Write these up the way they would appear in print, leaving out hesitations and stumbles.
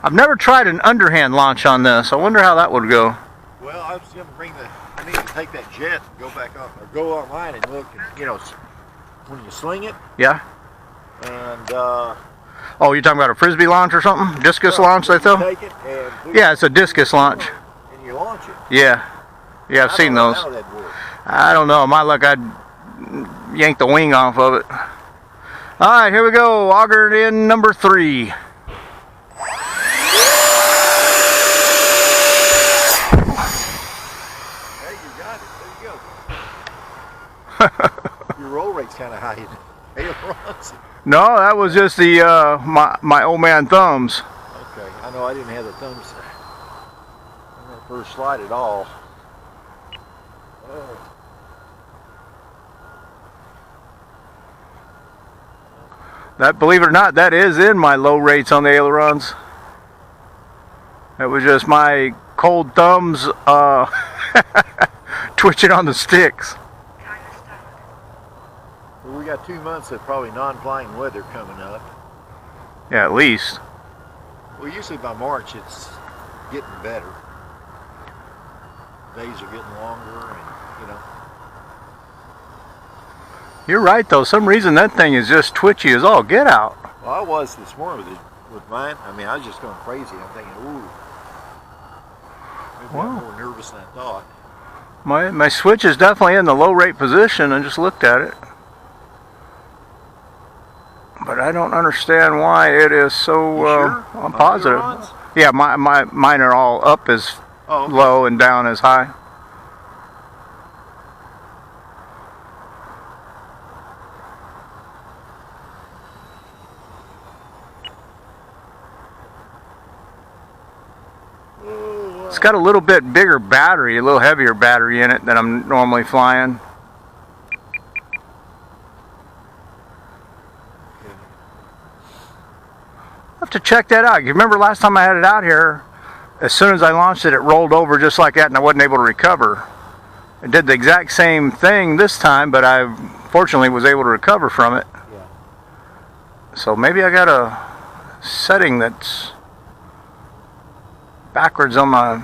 I've never tried an underhand launch on this. I wonder how that would go. Well, I was going to I need to take that jet and go back on, or go online and look, and, you know, when you sling it. Yeah. And, oh, you're talking about a frisbee launch or something? Discus launch, they throw? Take it and yeah, it's a discus launch. And you launch it. Yeah. Yeah, I've seen those. How that'd work. I don't know. My luck, I'd yank the wing off of it. All right, here we go. Auger in number 3. Hey, you got it. There you go. Your roll rate's kind of high. Ailerons. No, that was just the my old man thumbs. Okay, I know I didn't have the thumbs on that first slide at all. Oh. That, believe it or not, that is in my low rates on the ailerons. It was just my cold thumbs twitching on the sticks. Well, we got 2 months of probably non-flying weather coming up. Yeah, at least. Well, usually by March it's getting better. Days are getting longer, and you know. You're right, though. Some reason that thing is just twitchy as all get out. Well, I was this morning with mine. I mean, I was just going crazy. I'm thinking, ooh, maybe I'm more nervous than I thought. My switch is definitely in the low rate position. I just looked at it. But I don't understand why it is so positive. Yeah, mine are all up as low and down as high. It's got a little bit bigger battery, a little heavier battery in it than I'm normally flying. I'll have to check that out. You remember last time I had it out here, as soon as I launched it, it rolled over just like that and I wasn't able to recover. It did the exact same thing this time, but I fortunately was able to recover from it. Yeah. So maybe I got a setting that's backwards on my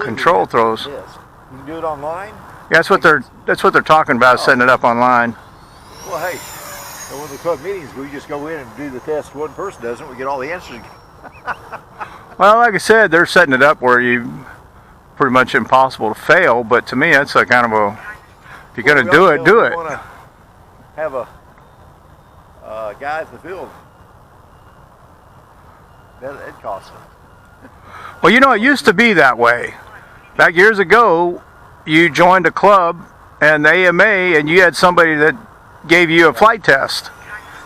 control throws. You can do it online? Yeah, that's what they're talking about, setting it up online. Well, hey, so when the club meetings, we just go in and do the test. One person doesn't, we get all the answers. Well, like I said, they're setting it up where you pretty much impossible to fail. But to me, that's a kind of a, if you're going to do it, do it. Want to have a guy at the field. It costs them. Well, you know, it used to be that way. Back years ago, you joined a club and the AMA, and you had somebody that gave you a flight test.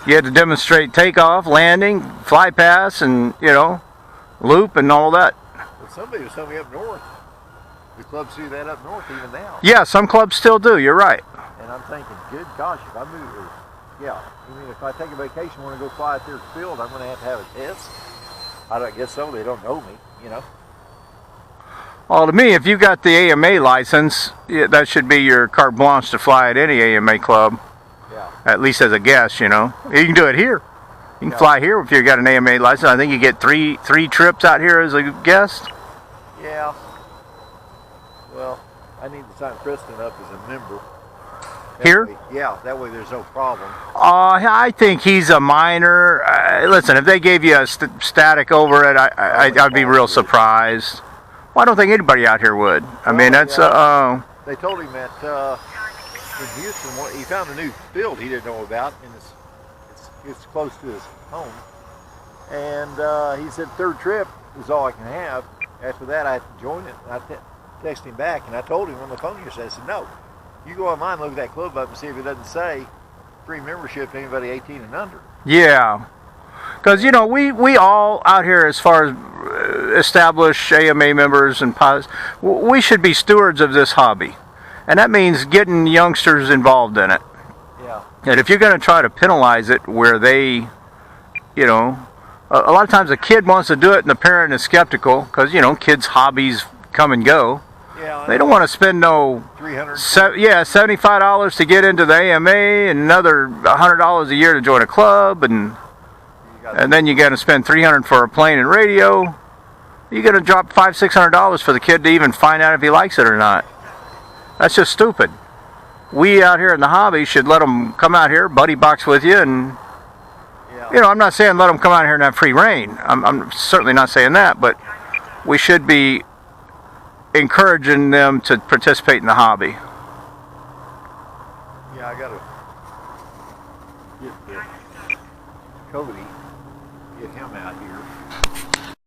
You had to demonstrate takeoff, landing, fly pass, and, you know, loop and all that. Well, somebody was telling me up north. The clubs do that up north even now. Yeah, some clubs still do. You're right. And I'm thinking, good gosh, if I move, I mean, if I take a vacation, want to go fly out there to the field, I'm going to have a test. I guess so. They don't know me, you know. Well, to me, if you got the AMA license, that should be your carte blanche to fly at any AMA club. Yeah. At least as a guest, you know. You can do it here. You can fly here if you got an AMA license. I think you get three trips out here as a guest. Yeah. Well, I need to sign Preston up as a member. Here? Yeah, that way there's no problem. I think he's a minor. Listen, if they gave you a static over it, I'd be real surprised. Well, I don't think anybody out here would. I mean, that's... They told him that in Houston, he found a new field he didn't know about, and it's close to his home. And he said third trip is all I can have. After that, I had to join it. And I texted him back, and I told him on the phone yesterday, I said, no. You go online, look at that club up and see if it doesn't say free membership to anybody 18 and under. Yeah. Because, you know, we all out here, as far as established AMA members and we should be stewards of this hobby. And that means getting youngsters involved in it. Yeah. And if you're going to try to penalize it where they, you know, a lot of times a kid wants to do it and the parent is skeptical because, you know, kids' hobbies come and go. Yeah, they don't want to spend no $75 to get into the AMA and another $100 a year to join a club, and then you got to spend $300 for a plane and radio. You're going to drop $500-$600 for the kid to even find out if he likes it or not. That's just stupid. We out here in the hobby should let them come out here, buddy box with you, and you know, I'm not saying let them come out here and have free reign. I'm certainly not saying that, but we should be encouraging them to participate in the hobby. Yeah, I gotta get Cody, get him out here.